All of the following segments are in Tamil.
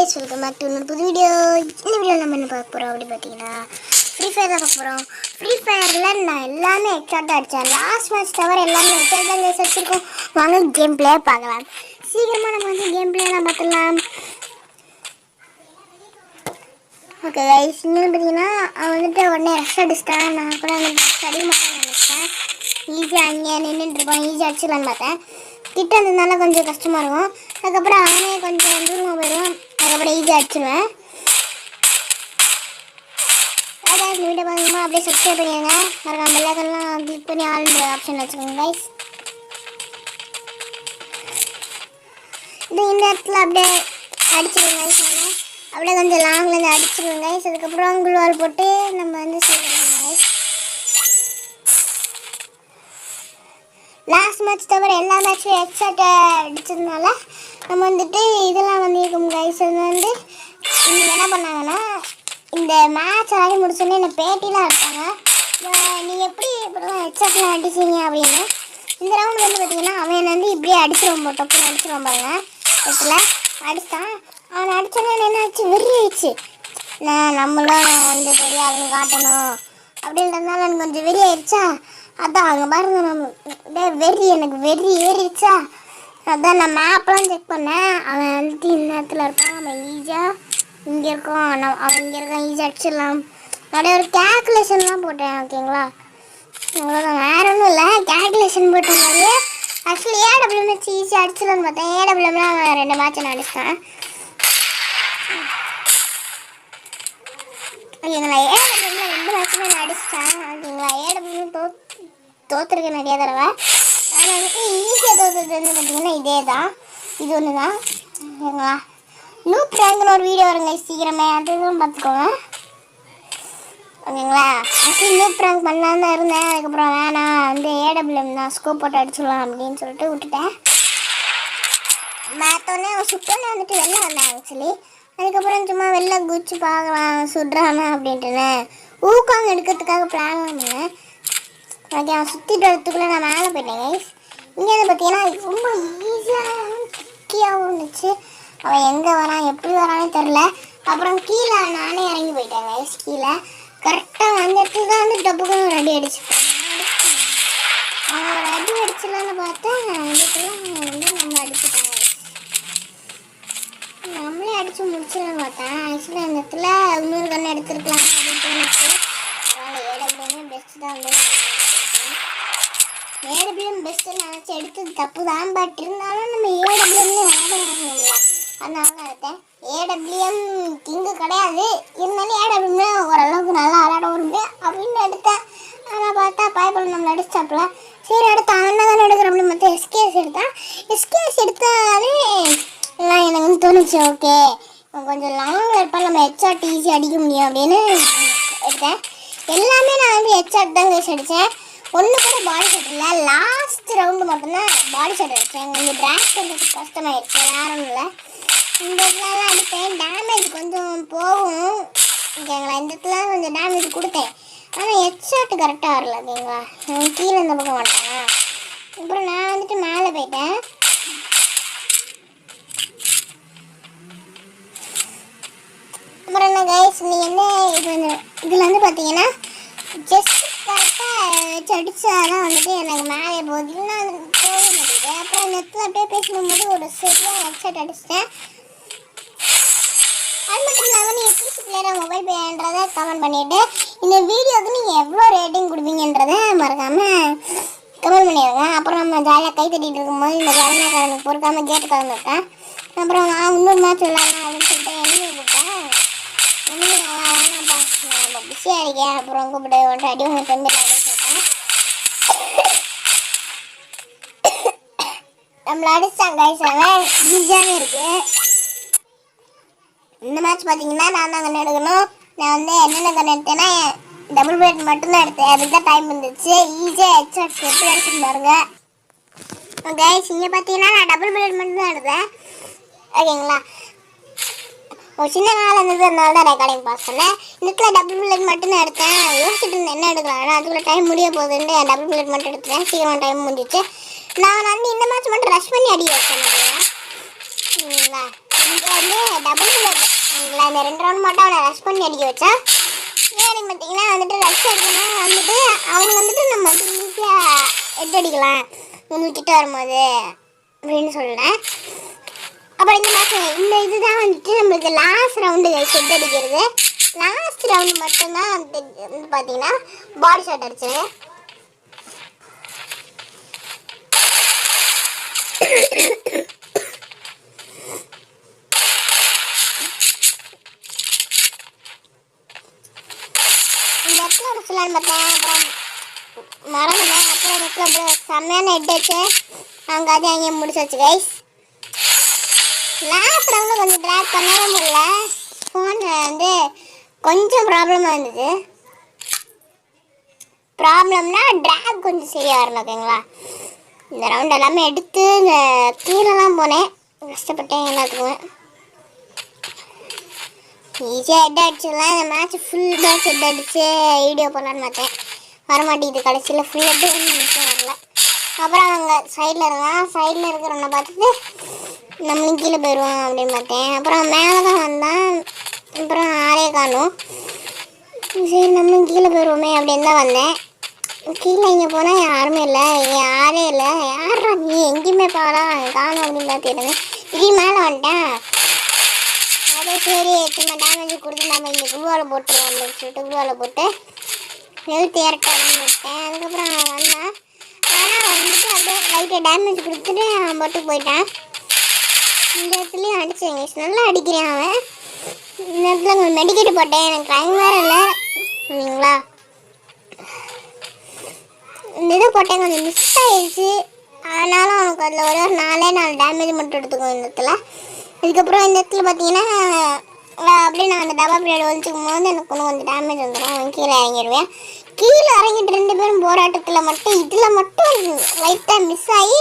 guys, welcome back to another video. இந்த வீடியோ நம்ம என்ன பார்க்க போறோம் அப்படி பார்த்தீங்கன்னா ஃப்ரீ ஃபயர் தான் பார்க்க போறோம். ஃப்ரீ ஃபயர்ல நான் எல்லாமே எக்ஸாக்ட்டா அடிச்சேன். லாஸ்ட் மேட்ச் தவிர எல்லாமே எக்ஸாக்ட்டா கைஸ் அடிச்சிருக்கோம். வாங்க கேம் பிளே பார்க்கலாம். சீக்கிரமா நம்ம வந்து கேம் பிளேலாம் பார்க்கலாம். ஓகே கைஸ், இங்க பார்த்தீங்கன்னா வந்துட்டு உடனே ரஷ் அடிச்சிட்டான். நான் கூட ஸ்டடி மாட்டேன்னு நினைச்சேன். ஈஸியாக அங்கே நின்றுட்டு இருப்போம், ஈஸியாக அடிச்சிடலான்னு பார்த்தேன். கிட்ட இருந்ததுனால கொஞ்சம் கஷ்டமாக இருக்கும். அதுக்கப்புறம் அவனே கொஞ்சம் தூரமாக போயிடுவான். அதுக்கப்புறம் ஈஸியாக அடிச்சிடுவேன். அதாவது இந்த வீடியோ பார்க்கணுமா அப்படியே சப்ஸ்கிரைப் பண்ணிடுங்க. மறக்காம பெல்லைக்கன்லாம் கிளிக் பண்ணி ஆல்ன்ற ஆப்ஷன் வச்சுக்கோங்க கைஸ். இந்த இடத்துல அப்படியே அடிச்சிடுங்க கைஸ். அப்படியே கொஞ்சம் லாங்லேருந்து அடிச்சிடுங்க கைஸ். அதுக்கப்புறம் குள்வால் போட்டு நம்ம வந்து செய்யணும் கைஸ். லாஸ்ட் மேட்ச் தவிர எல்லா மேட்ச்சும் எக்ஸாக்டா அடிச்சதுனால நம்ம வந்துட்டு இதெல்லாம் வந்துருக்கோம் கைஸ். அது வந்து இவங்க என்ன பண்ணாங்கன்னா, இந்த மேட்ச் ஆடி முடிச்சோன்னே என்ன பேட்டிலாம் எடுத்தாங்க. நீங்கள் எப்படி இப்படிலாம் எக்ஸாக்ட்லாம் அடிச்சிங்க அப்படின்னு. இந்த ரவுண்ட் வந்து பார்த்தீங்கன்னா அவன் வந்து இப்படியே அடிச்சிருவோம், டப்புன்னு அடிச்சிருவோம் பாருங்க. இடத்துல அடித்தான். அவனை அடித்தோன்னே என்ன ஆச்சு, வெறி ஆயிடுச்சு. நம்மளும் வந்து பெரிய ஆளுங்க காட்டணும் அப்படின்றதுனால எனக்கு கொஞ்சம் வெறி ஆயிடுச்சா. அதான் அங்கே பாருங்க, நம்ம வெறி எனக்கு வெறி ஏறிடுச்சா. அதான் நான் மேப்லாம் செக் பண்ணேன். அவன் வந்துட்டு இந்த இடத்துல இருப்பான், அவன் ஈஸியாக இங்கே இருக்கோம், அவன் இங்கே இருக்கான், ஈஸியாக அடிச்சிடலாம். அப்படியே ஒரு கேல்குலேஷன்லாம் போட்டேன். ஓகேங்களா, அவ்வளோதான், வேறு ஒன்றும் இல்லை. கேல்குலேஷன் போட்ட மாதிரியே ஆக்சுவலி ஏடபிள்யூஎம் வச்சு ஈஸியாக அடிச்சிடலான்னு பார்த்தேன். ஏடபிள்யூஎம்லாம் அவன் 2 மேட்ச் நான் அடிச்சிட்டேன். ஓகேங்களா, ஏடபிள்யூஎம்ல 2 மேட்ச்சுமே நான் அடிச்சிட்டேன். ஓகேங்களா, ஏடபிள்யூஎம் தோற்றுருக்கேன் நிறைய தடவை. ஆனால் வந்துட்டு ஈஸியாக தோற்றுறது வந்து பார்த்திங்கன்னா இதே தான், இது ஒன்று தான். ஓகேங்களா, லூப் ரேங்க்னு ஒரு வீடியோ வருங்க சீக்கிரமே, அதுவும் பார்த்துக்கோங்க. ஓகேங்களா, ஆக்சுவலி லூப் ரேங்க் பண்ணலான்னு தான் இருந்தேன். அதுக்கப்புறம் வேணாம், வந்து ஏடபிள்யூஎம் தான், ஸ்கோப் போட்டு அடிச்சிடலாம் அப்படின்னு சொல்லிட்டு விட்டுட்டேன். பார்த்தோன்னே அவன் சுட்டோன்னே வந்துட்டு வெளில வந்தேன் ஆக்சுவலி. அதுக்கப்புறம் சும்மா வெளில குச்சி பார்க்கலாம் சுடுறானா அப்படின்ட்டுன்னு ஊக்காங்க எடுக்கிறதுக்காக பிளான் பண்ணேன். ஓகே, அவன் சுற்றிட்டு வரத்துக்குள்ளே நான் மேலே போயிட்டேன் கைஸ். இங்கே வந்து பார்த்தீங்கன்னா ரொம்ப ஈஸியாகவும் கிக்கியாகவும் இருந்துச்சு. அவன் எங்கே வரான் எப்படி வரானே தெரில. அப்புறம் கீழே நானே இறங்கி போயிட்டேன் கைஸ். கீழே கரெக்டாக அந்த இடத்துல தான் வந்து டப்புக்கு ஒரு அடி அடிச்சுட்டேன். அவன் ஒரு அடி அடிச்சிடலான்னு பார்த்தேன். அதுக்கெல்லாம் வந்து நம்ம அடிச்சுட்டாங்க, நம்மளே அடித்து முடிச்சிடலான்னு பார்த்தேன். ஆக்சுவலி அந்த இடத்துல இன்னொரு கண்ணு எடுத்துருக்கலாம் அப்படின்னு தோணுச்சு. அதனால் ஏடபிள்யூமே பெஸ்ட்டு தான் வந்து ஏடபிள்யூஎம் பெஸ்ட்டுன்னு நினச்சி எடுத்தது தப்பு தான். பட் இருந்தாலும் நம்ம ஏடபிள்யூஎம்னு விளையாடுவாங்க, அதனால தான் எடுத்தேன். ஏடபிள்யூஎம் கிங்கு கிடையாது, இருந்தாலும் ஏடபிள்யூமே ஓரளவுக்கு நல்லா விளையாட வருது அப்படின்னு எடுத்தேன். ஆனால் பார்த்தா பாய்பல் நம்மளை அடிச்சாப்புல. சரி அடுத்த அவன் தானே எடுக்கிற அப்படின்னு மற்ற எஸ்கேஎஸ் எடுத்தேன். எஸ்கேஎஸ் எடுத்தாலே எனக்கு வந்து தோணுச்சு, ஓகே கொஞ்சம் லாங்கில் இருப்பால் நம்ம ஹெட்ஷாட் ஈஸியாக அடிக்க முடியும் அப்படின்னு எடுத்தேன். எல்லாமே நான் வந்து ஹெட்ஷாட் தான் கைஸ் அடித்தேன். ஒன்று கூட பாடி ஷாட் இல்லை. லாஸ்ட் ரவுண்டு மட்டும்தான் பாடி ஷாட் அடித்தேன். கொஞ்சம் ட்ராக் பண்ணுறதுக்கு கஷ்டமாயிடுச்சு, வேறு ஒன்றும் இல்லை. இந்த இடத்துலலாம் அடித்தேன், டேமேஜ் கொஞ்சம் போகும். ஓகேங்களா, இந்த இடத்துல கொஞ்சம் டேமேஜ் கொடுத்தேன். ஆனால் ஹெட்ஷாட்டு கரெக்டாக வரல. ஓகேங்களா, கீழே இந்த பக்கம் மாட்டேன். அப்புறம் நான் வந்துட்டு மேலே போயிட்டேன். அப்புறம் என்ன கைஸ், நீங்கள் என்ன இது வந்து இதில் வந்து பார்த்தீங்கன்னா ஜஸ்ட் கரெக்டாக வச்சு அடித்தா தான் வந்துட்டு எனக்கு மேலே போகுது, இன்னும் போக மாட்டேங்குது. அப்புறம் நெட்டில் அப்படியே பேசும்போது ஒரு சரியாக ஹெட்செட் அடிச்சிட்டேன். அது மட்டும் இல்லாமல் நீங்கள் புதுசு பிளேயராக மொபைல் பேன்றதை கமெண்ட் பண்ணிவிட்டு இந்த வீடியோவுக்கு நீங்கள் எவ்வளோ ரேட்டிங் கொடுப்பீங்கன்றதை மறக்காமல் கமெண்ட் பண்ணிடுங்க. அப்புறம் நம்ம ஜாலியாக கை தட்டிகிட்டு இருக்கும்போது இந்த ஜாலியாக பொறுக்காமல் கேட்டு கலந்துருக்கேன். அப்புறம் நான் இன்னொரு மேட்ச் விளாட்லாம் அப்படின்னு சொல்லிட்டு எழுதி விட்டேன். நம்ம பிஸியாக இருக்கேன், அப்புறம் கூப்பிட்டு வந்துட்டு அடி உங்கள் தம்பி அப்படின்னு சொல்லிட்டேன். நம்மளை அடிச்சாங்க கைஸ், ஈஸியாகவே இருக்குது. இந்த மேட்ச் பார்த்தீங்கன்னா நான் தான் கண்ணு எடுக்கணும். நான் வந்து என்னென்ன கண்ணு எடுத்தேன்னா டபுள் பிளேட் மட்டும்தான் எடுத்தேன். அதுக்கு தான் டைம் இருந்துச்சு. ஈஸியாக ஹெட்ஷாட் எப்படி எடுத்துட்டு பாருங்க கைஸ். இங்கே பார்த்தீங்கன்னா நான் டபுள் பிளேட் மட்டும்தான் எடுத்தேன். ஓகேங்களா, ஒரு சின்ன நாள் இருந்தது, அதனால தான் ரெக்கார்டிங் பாஸ் பண்ணேன். இதுக்குள்ள டபுள் பிளேட் மட்டும்தான் எடுத்தேன். யோசிச்சுட்டு இருந்தேன் என்ன எடுக்கலாம், அதுக்குள்ள டைம் முடிய போகுதுன்னு டபுள் பிளேட் மட்டும் எடுத்தேன். சீக்கிரமாக டைம் முடிஞ்சிச்சு. நான் வந்து இந்த மேட்ச் மட்டும் ரஷ் பண்ணி அடி வச்சேன். ஓகேங்களா, இங்கே வந்து டபுள் இந்த 2 ரவுண்ட் மட்டும் அவனை ரஷ் பண்ணி அடிக்க வச்சா ஏன் பார்த்தீங்கன்னா வந்துட்டு ரஷ் அடிக்கணும் வந்துட்டு அவங்க வந்துட்டு நம்ம வந்து ஈஸியாக ஹெட் அடிக்கலாம் விட்டுட்டு வரும்போது அப்படின்னு சொல்லிட்டேன். அப்புறம் இந்த இதுதான் வந்துட்டு நம்மளுக்கு லாஸ்ட் ரவுண்டு ஹெட் அடிக்கிறது. லாஸ்ட் ரவுண்டு மட்டும்தான் வந்து பார்த்தீங்கன்னா பாடி ஷாட் அடிச்சது. இந்த இடத்துல அடிச்சலான்னு பார்த்தேன். அப்புறம் மறந்துட்டேன். அப்புறம் அப்புறம் செம்மையான ஹெட் அடிச்சு அவங்க அதை அங்கேயே முடிச்சாச்சு கைஸ். லாஸ்ட் ரவுண்டில் கொஞ்சம் ட்ராக் பண்ணவே முடியல. ஃபோனில் வந்து கொஞ்சம் ப்ராப்ளமாக இருந்தது. ப்ராப்ளம்னா ட்ராக் கொஞ்சம் சரியாக வரணும் ஓகேங்களா. இந்த ரவுண்ட் எல்லாமே எடுத்து இந்த கீழெல்லாம் போனேன், கஷ்டப்பட்டேன் எல்லாத்துக்குமே. ஈஸியாக ஹெட் அடிச்சிடலாம். இந்த மேட்ச் ஃபுல் மேட்ச் ஹெட் அடிச்சு வீடியோ போடலான்னு பார்த்தேன், வரமாட்டேங்குது. கடைசியில் ஃபுல் ஹெட்டு வரல. அப்புறம் அவங்க சைடில் இருந்தான், சைடில் இருக்கிறவனை பார்த்துட்டு நம்மளும் கீழே போயிடுவோம் அப்படின்னு பார்த்தேன். அப்புறம் மேலே தான் வந்தான், அப்புறம் ஆளே காணும். சரி நம்மளும் கீழே போயிடுவோமே அப்படின்னு தான் வந்தேன். கீழே இங்கே போனால் யாருமே இல்லை, இங்கே யாரே இல்லை. யாரா நீ எங்கேயுமே பாடா காணும் அப்படின்னு பார்த்துருந்தேன். திடீர் மேலே வந்துட்டேன். அதே சரி திரும்ப டேமேஜ் கொடுத்து நம்ம இங்கே குழுவால் போட்டுருவோம் அப்படின்னு சொல்லிட்டு குழுவால் போட்டு எழுத்து ஏறட்ட அப்படின்னு விட்டேன். அதுக்கப்புறம் அவன் வந்தான். ஆனால் வந்துட்டு அப்படியே லைட்டாக டேமேஜ் கொடுத்துட்டு அவன் போட்டு போயிட்டான். இந்த இடத்துலையும் அடித்தேங்க, நல்லா அடிக்கிறேன் அவன். இந்த இடத்துல கொஞ்சம் மெடிக்கெட்டு போட்டேன், எனக்கு டைம் வேறு இல்லை இல்லைங்களா. இந்த இதை போட்டேன், கொஞ்சம் மிஸ் ஆகிடுச்சு. ஆனாலும் அவனுக்கு அதில் ஒரு 4 டேமேஜ் மட்டும் எடுத்துக்கும் இந்த இடத்துல. இதுக்கப்புறம் இந்த இடத்துல பார்த்தீங்கன்னா அப்படியே நான் அந்த டபா பீரியட் ஒழிச்சிக்கும் போது எனக்கு கொஞ்சம் டேமேஜ் வந்துடும். அவன் கீழே இறங்கிடுவேன். கீழே இறங்கிட்டு 2 பேரும் போராட்டத்தில் மட்டும் இதில் மட்டும் லைட்டாக மிஸ் ஆகி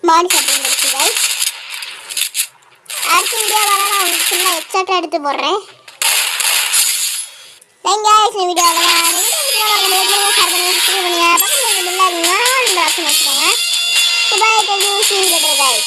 பாடி ஷாட் வந்துடுச்சு கைஸ். அடுத்த வீடியோ வர நான் உங்களுக்கு ஃபுல்லாக எக்ஸாக்டாக எடுத்து போடுறேன். Thank guys. இந்த வீடியோ வச்சுக்கோங்க.